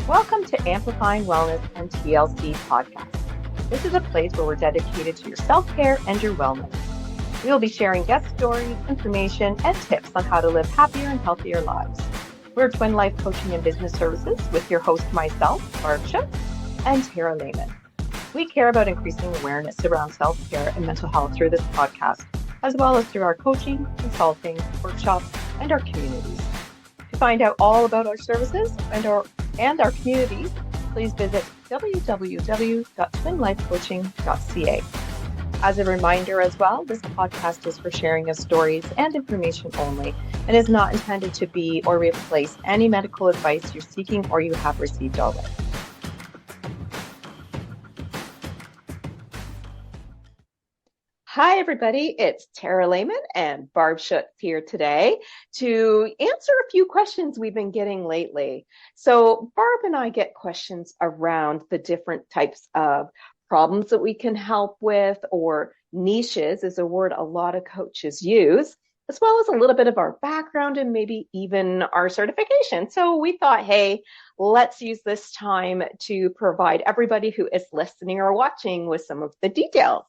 Welcome to Amplifying Wellness and TLC podcast. This is a place where we're dedicated to your self-care and your wellness. We will be sharing guest stories, information, and tips on how to live happier and healthier lives. We're Twin Life Coaching and Business Services with your host, myself, Barb and Tara Lehman. We care about increasing awareness around self-care and mental health through this podcast, as well as through our coaching, consulting, workshops, and our communities. To find out all about our services and our communities, please visit www.twinlifecoaching.ca. As a reminder as well, this podcast is for sharing of stories and information only and is not intended to be or replace any medical advice you're seeking or you have received already. Hi, everybody. It's Tara Lehman and Barb Schutz here today to answer a few questions we've been getting lately. So Barb and I get questions around the different types of problems that we can help with, or niches is a word a lot of coaches use, as well as a little bit of our background and maybe even our certification. So we thought, hey, let's use this time to provide everybody who is listening or watching with some of the details.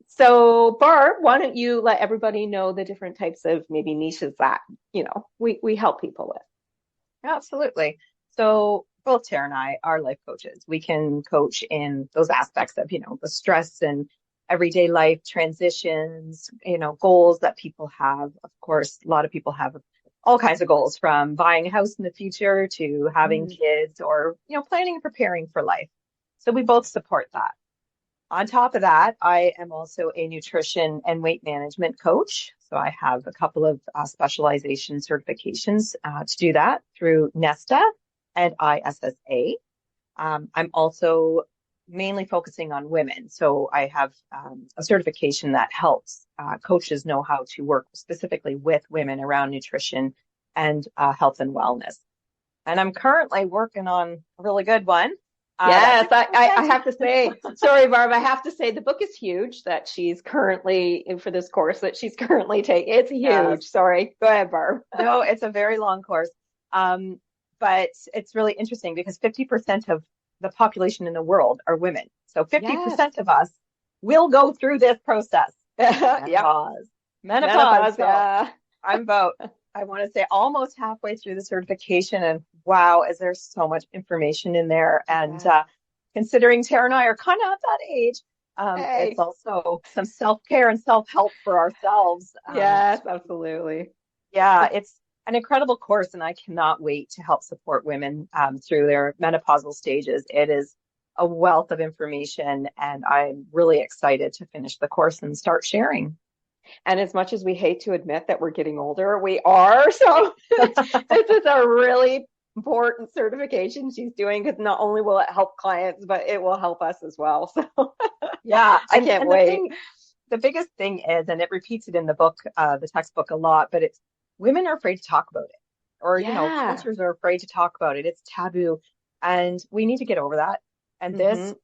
So Barb, why don't you let everybody know the different types of maybe niches that, we help people with? Absolutely. So both Tara and I are life coaches. We can coach in those aspects of, the stress and everyday life transitions, goals that people have. Of course, a lot of people have all kinds of goals, from buying a house in the future to having kids or, planning and preparing for life. So we both support that. On top of that, I am also a nutrition and weight management coach. So I have a couple of specialization certifications to do that through NESTA and ISSA. I'm also mainly focusing on women. So I have a certification that helps coaches know how to work specifically with women around nutrition and health and wellness. And I'm currently working on a really good one. Yes, I have to say, sorry, Barb, I have to say the book is huge that she's currently for this course that she's currently taking. It's huge. Yes. Sorry. Go ahead, Barb. No, it's a very long course. But it's really interesting because 50% of the population in the world are women. So 50% of us will go through this process. Menopause. Yeah. I'm about, I want to say, almost halfway through the certification, and wow, is there so much information in there. And considering Tara and I are kind of at that age, it's also some self-care and self-help for ourselves. Yes, absolutely. Yeah, it's an incredible course, and I cannot wait to help support women through their menopausal stages. It is a wealth of information, and I'm really excited to finish the course and start sharing. And as much as we hate to admit that we're getting older, we are. So this is a really important certification she's doing, because not only will it help clients, but it will help us as well. So yeah, I can't wait. The biggest thing is, and it repeats it in the book, the textbook a lot, but it's women are afraid to talk about it, or, cultures are afraid to talk about it. It's taboo, and we need to get over that. And this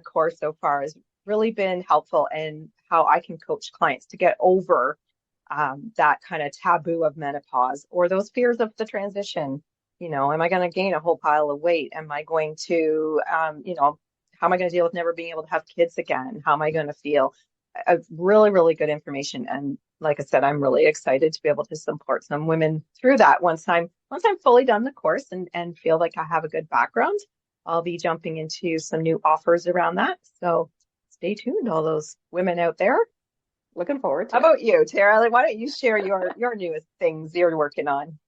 course so far has really been helpful in how I can coach clients to get over that kind of taboo of menopause, or those fears of the transition. Am I going to gain a whole pile of weight? Am I going to, how am I going to deal with never being able to have kids again? How am I going to feel? Really, really good information. And like I said, I'm really excited to be able to support some women through that. Once I'm fully done the course and feel like I have a good background, I'll be jumping into some new offers around that. So stay tuned, all those women out there. Looking forward to it. How about you, Tara? Why don't you share your newest things you're working on?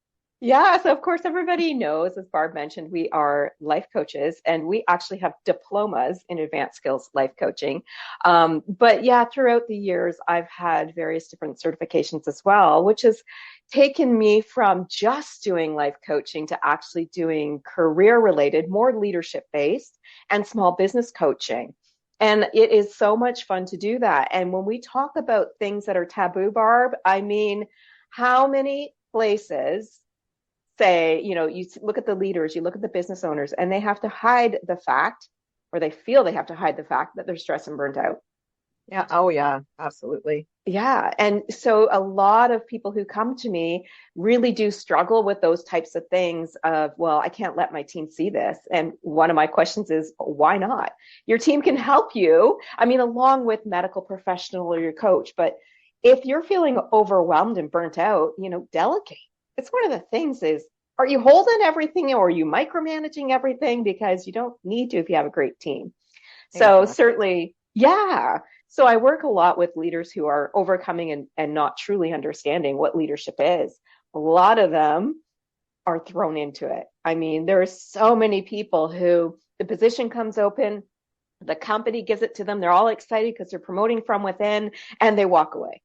Yeah, so of course, everybody knows, as Barb mentioned, we are life coaches, and we actually have diplomas in advanced skills life coaching. But yeah, throughout the years, I've had various different certifications as well, which has taken me from just doing life coaching to actually doing career related, more leadership based, and small business coaching. And it is so much fun to do that. And when we talk about things that are taboo, Barb, I mean, how many places say, you look at the leaders, you look at the business owners, and they have to hide the fact, or they feel they have to hide the fact that they're stressed and burnt out. Yeah. Oh, yeah. Absolutely. Yeah. And so a lot of people who come to me really do struggle with those types of things of, well, I can't let my team see this. And one of my questions is, why not? Your team can help you. I mean, along with medical professional or your coach, but if you're feeling overwhelmed and burnt out, delegate. It's one of the things is, are you holding everything or are you micromanaging everything? Because you don't need to if you have a great team. So Exactly. certainly, yeah. So I work a lot with leaders who are overcoming and not truly understanding what leadership is. A lot of them are thrown into it. I mean, there are so many people who the position comes open, the company gives it to them, they're all excited because they're promoting from within, and they walk away.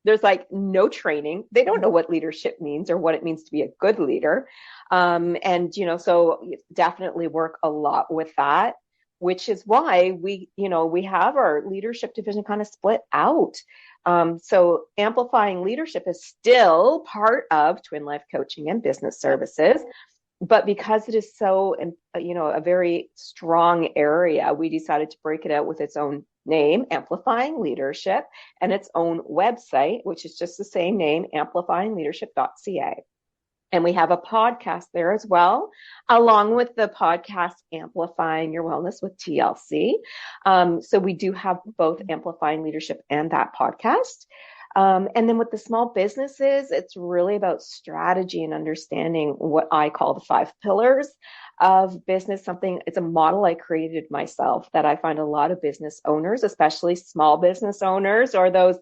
There's like no training. They don't know what leadership means or what it means to be a good leader. So definitely work a lot with that, which is why we have our leadership division kind of split out. So amplifying leadership is still part of Twin Life Coaching and Business Yep. Services, but because it is so, a very strong area, we decided to break it out with its own name, Amplifying Leadership, and its own website, which is just the same name, amplifyingleadership.ca. And we have a podcast there as well, along with the podcast Amplifying Your Wellness with TLC. So we do have both Amplifying Leadership and that podcast. And then with the small businesses, it's really about strategy and understanding what I call the 5 pillars of business. It's a model I created myself that I find a lot of business owners, especially small business owners or those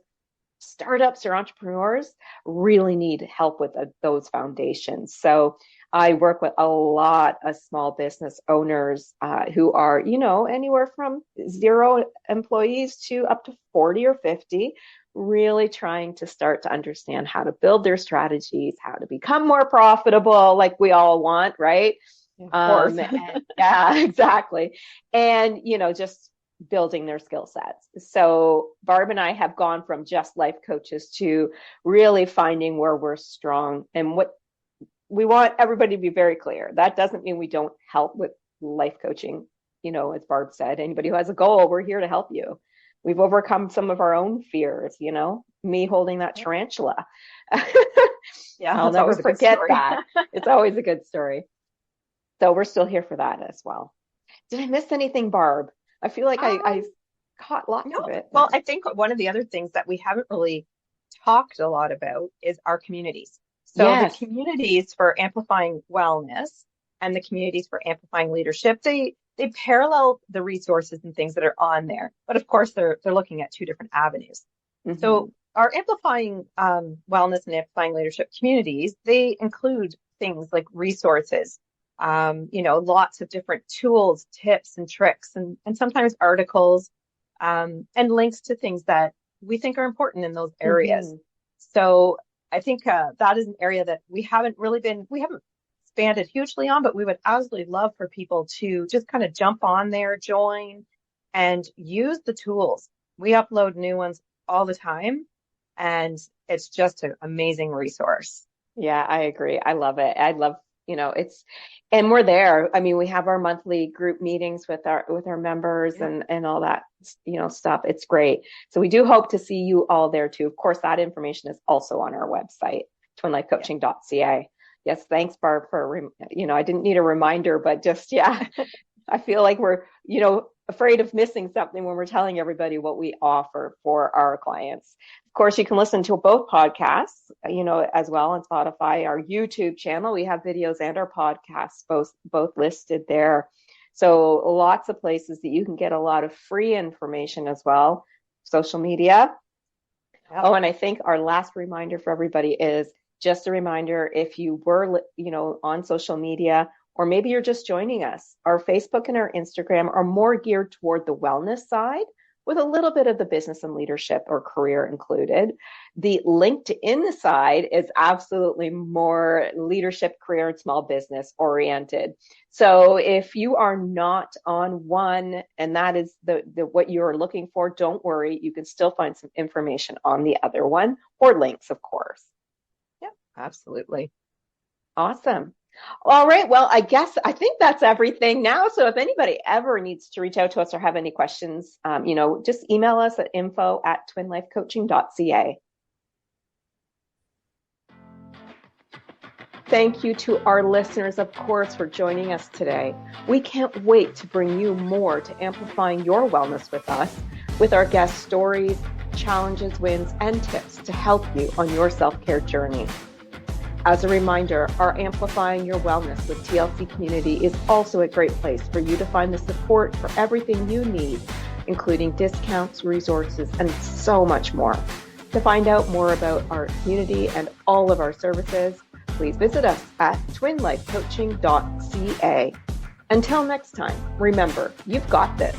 startups or entrepreneurs really need help with those foundations. So I work with a lot of small business owners who are, anywhere from 0 employees to up to 40 or 50, really trying to start to understand how to build their strategies, how to become more profitable, like we all want, right? Yeah, of course. And yeah, exactly. And, just building their skill sets. So Barb and I have gone from just life coaches to really finding where we're strong and what we want everybody to be very clear. That doesn't mean we don't help with life coaching. As Barb said, anybody who has a goal, we're here to help you. We've overcome some of our own fears, me holding that Yep. tarantula. Yeah, I'll that's never always a good forget story. that. It's always a good story. So we're still here for that as well. Did I miss anything, Barb? I feel like I Um, caught lots no, of it, well, but I think one of the other things that we haven't really talked a lot about is our communities. So the yes. communities for amplifying wellness and the communities for amplifying leadership, they parallel the resources and things that are on there. But of course, they're looking at two different avenues. Hmm. So our amplifying wellness and amplifying leadership communities, they include things like resources, lots of different tools, tips, and tricks, and sometimes articles, and links to things that we think are important in those areas. Hmm. So I think that is an area that we haven't expanded hugely on, but we would absolutely love for people to just kind of jump on there, join, and use the tools. We upload new ones all the time, and it's just an amazing resource. Yeah, I agree. I love it. I love, and we're there. I mean, we have our monthly group meetings with our members Yeah. and all that, stuff. It's great. So we do hope to see you all there too. Of course, that information is also on our website, Yeah. twinlifecoaching.ca. Yes, thanks, Barb, I didn't need a reminder, but just, yeah, I feel like we're, afraid of missing something when we're telling everybody what we offer for our clients. Of course, you can listen to both podcasts, as well on Spotify, our YouTube channel. We have videos and our podcasts both listed there. So lots of places that you can get a lot of free information as well. Social media. Yep. Oh, and I think our last reminder for everybody is just a reminder if you were, on social media, or maybe you're just joining us, our Facebook and our Instagram are more geared toward the wellness side with a little bit of the business and leadership or career included. The LinkedIn side is absolutely more leadership, career, and small business oriented. So if you are not on one and that is the what you're looking for, don't worry. You can still find some information on the other one or links, of course. Yeah, absolutely. Awesome. All right. Well, I think that's everything now. So if anybody ever needs to reach out to us or have any questions, just email us at info@twinlifecoaching.ca. Thank you to our listeners, of course, for joining us today. We can't wait to bring you more to amplifying your wellness with us, with our guest stories, challenges, wins, and tips to help you on your self-care journey. As a reminder, our Amplifying Your Wellness with TLC community is also a great place for you to find the support for everything you need, including discounts, resources, and so much more. To find out more about our community and all of our services, please visit us at twinlifecoaching.ca. Until next time, remember, you've got this.